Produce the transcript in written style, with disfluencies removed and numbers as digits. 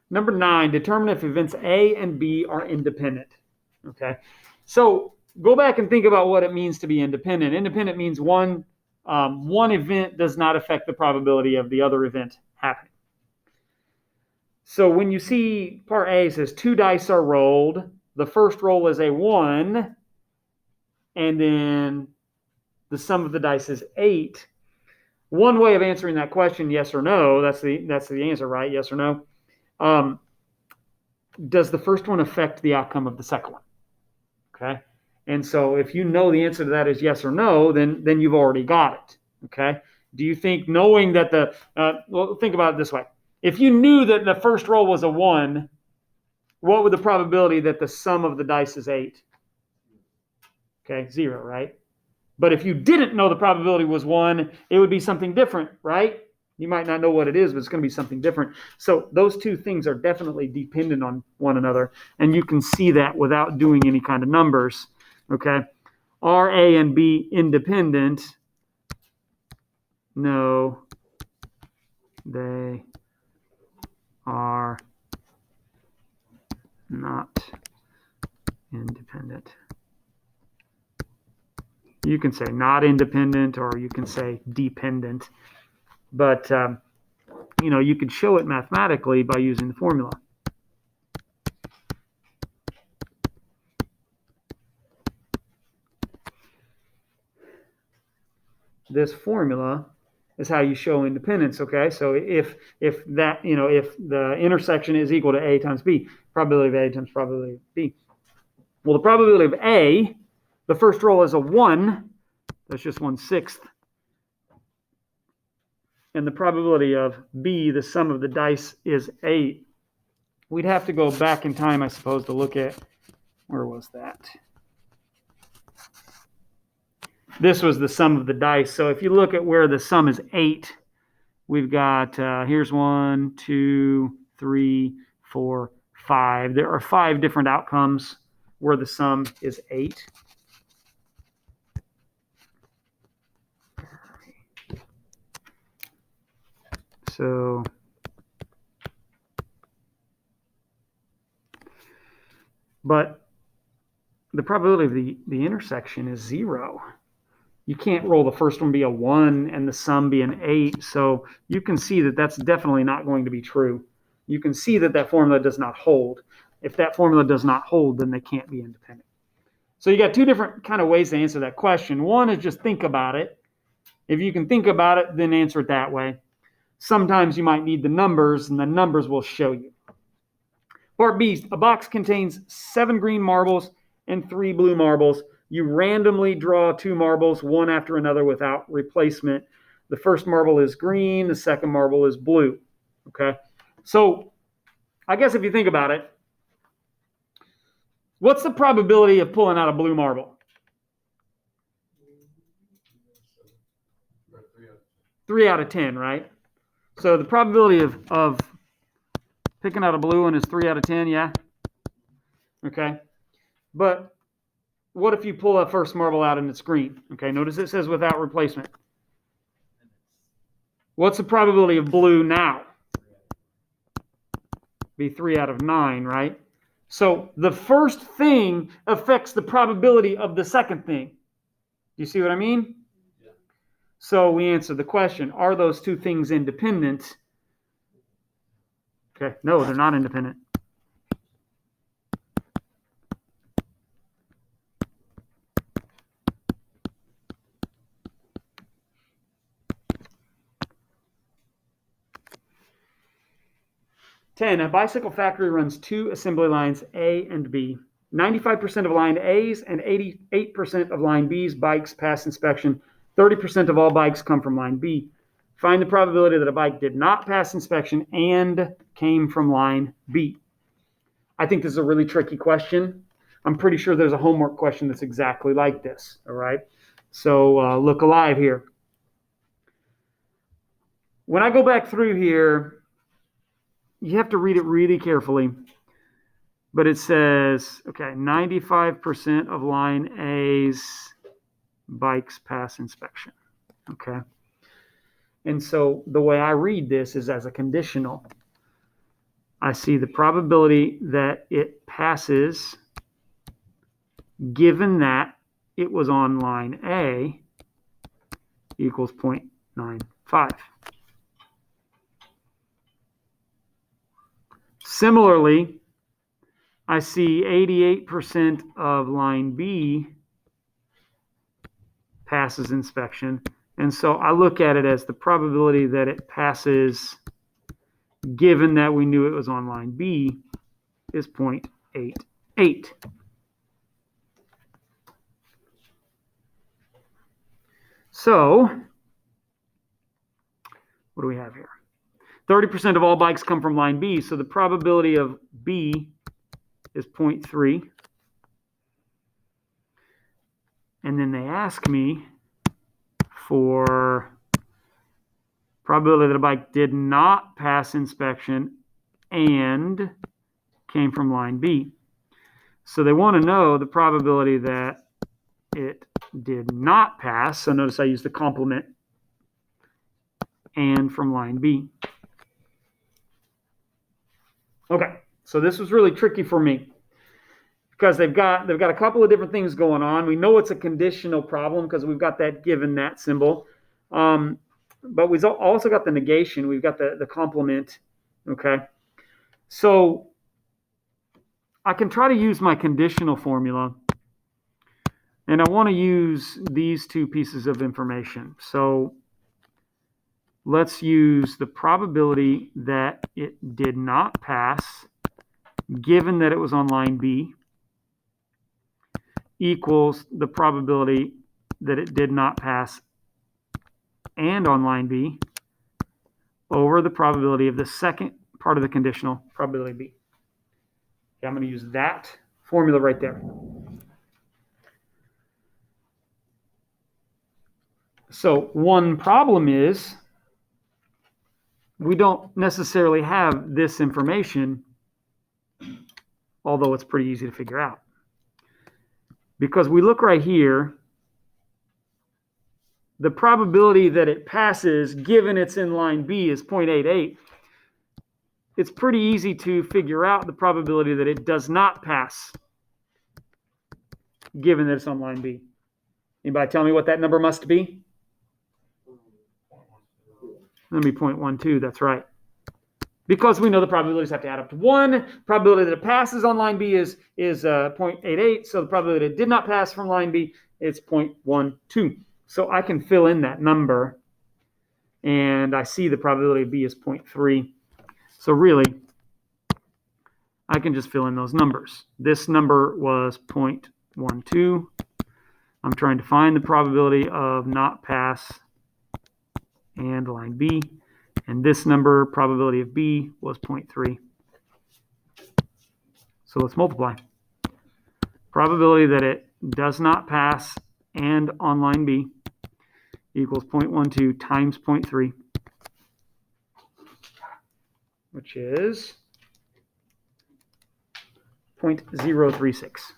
Number 9, determine if events A and B are independent. Okay, so go back and think about what it means to be independent. Independent means one event does not affect the probability of the other event happening. So when you see part A says 2 dice are rolled, the first roll is a 1, and then the sum of the dice is 8. One way of answering that question, yes or no, that's the answer, right? Yes or no. Does the first one affect the outcome of the second one? Okay. And so if you know the answer to that is yes or no, then you've already got it. Okay. Do you think knowing that well, think about it this way. If you knew that the first roll was a 1, what would the probability that the sum of the dice is 8? Okay, 0, right? But if you didn't know the probability was 1, it would be something different, right? You might not know what it is, but it's going to be something different. So those two things are definitely dependent on one another, and you can see that without doing any kind of numbers, okay? Are A and B independent? No, they are not independent. You can say not independent, or you can say dependent, but you could show it mathematically by using the formula. This formula is how you show independence. Okay, so if the intersection is equal to A times B, probability of A times probability of B. Well, the probability of A, the first roll is a 1. That's just 1/6. And the probability of B, the sum of the dice, is 8. We'd have to go back in time, I suppose, to look at, where was that? This was the sum of the dice. So if you look at where the sum is 8, we've got, here's 1, 2, 3, 4, 5. There are 5 different outcomes where the sum is 8. So but the probability of the intersection is 0. You can't roll the first one be a 1 and the sum be an 8. So you can see that that's definitely not going to be true. You can see that formula does not hold. If that formula does not hold, then they can't be independent. So you got 2 different kind of ways to answer that question. One is just think about it. If you can think about it, then answer it that way. Sometimes you might need the numbers, and the numbers will show you. Part B, a box contains 7 green marbles and 3 blue marbles. You randomly draw 2 marbles, one after another without replacement. The first marble is green, the second marble is blue. Okay, so I guess if you think about it, what's the probability of pulling out a blue marble? 3 out of 10, right? So the probability of picking out a blue one is 3 out of 10, yeah? Okay, but what if you pull a first marble out and it's green? Okay, notice it says without replacement. What's the probability of blue now? Be 3 out of 9, right? So the first thing affects the probability of the second thing. Do you see what I mean? Yeah. So we answer the question, are those 2 things independent? Okay, no, they're not independent. A bicycle factory runs 2 assembly lines, A and B. 95% of line A's and 88% of line B's bikes pass inspection. 30% of all bikes come from line B. Find the probability that a bike did not pass inspection and came from line B. I think this is a really tricky question. I'm pretty sure there's a homework question that's exactly like this, all right? So look alive here. When I go back through here, you have to read it really carefully. But it says, okay, 95% of line A's bikes pass inspection. Okay. And so the way I read this is as a conditional. I see the probability that it passes given that it was on line A equals 0.95. Similarly, I see 88% of line B passes inspection. And so I look at it as the probability that it passes given that we knew it was on line B is 0.88. So what do we have here? 30% of all bikes come from line B, so the probability of B is 0.3. And then they ask me for probability that a bike did not pass inspection and came from line B. So they want to know the probability that it did not pass. So notice I use the complement and from line B. Okay, so this was really tricky for me because they've got a couple of different things going on. We know it's a conditional problem because we've got that given that symbol. But we've also got the negation. We've got the complement. Okay, so I can try to use my conditional formula, and I want to use these two pieces of information. So let's use the probability that it did not pass, given that it was on line B, equals the probability that it did not pass and on line B over the probability of the second part of the conditional, probability B. Okay, I'm going to use that formula right there. So one problem is we don't necessarily have this information, although it's pretty easy to figure out. Because we look right here, the probability that it passes, given it's in line B, is 0.88. It's pretty easy to figure out the probability that it does not pass, given that it's on line B. Anybody tell me what that number must be? Let me 0.12, that's right. Because we know the probabilities have to add up to 1. Probability that it passes on line B is 0.88. So the probability that it did not pass from line B is 0.12. So I can fill in that number. And I see the probability of B is 0.3. So really, I can just fill in those numbers. This number was 0.12. I'm trying to find the probability of not pass and line B. And this number, probability of B, was 0.3. So let's multiply. Probability that it does not pass and on line B equals 0.12 times 0.3, which is 0.036.